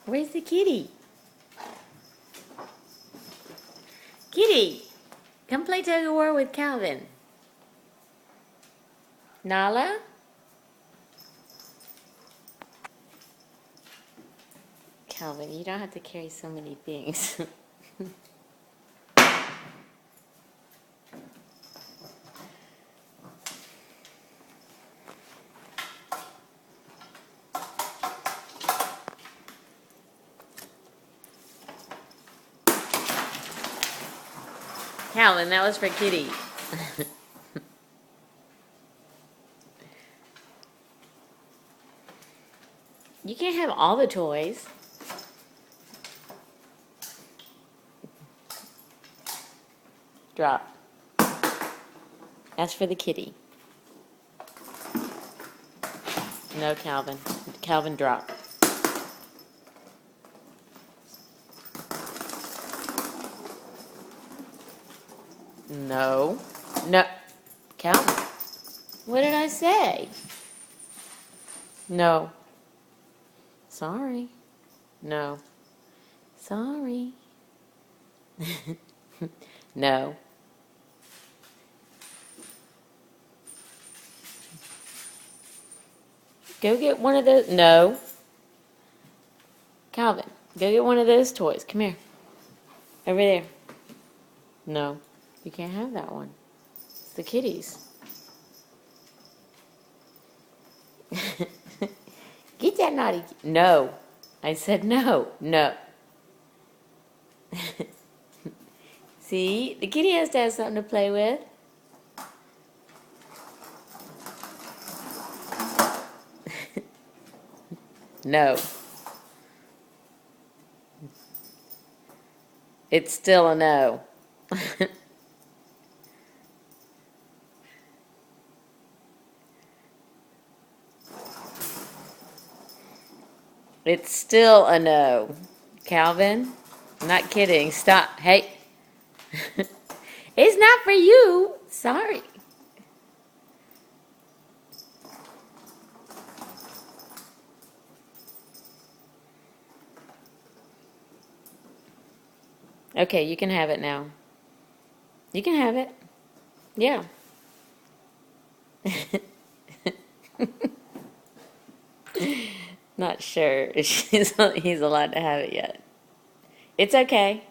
Where's the kitty? Kitty, come play tug of war with Calvin. Nala? Calvin, you don't have to carry so many things. Calvin, that was for Kitty. You can't have all the toys. Drop. That's for the kitty. No, Calvin. Calvin, drop. No. No. Calvin. What did I say? No. Sorry. No. Sorry. No. Go get one of those. No. Calvin, go get one of those toys. Come here. Over there. No. You can't have that one. It's the kitties. Get that naughty. No. I said no. No. See? The kitty has to have something to play with. No. It's still a no. It's still a no. Calvin, I'm not kidding. Stop. Hey. It's not for you. Sorry. Okay, you can have it now. You can have it. Yeah. Not sure if he's allowed to have it yet. It's okay.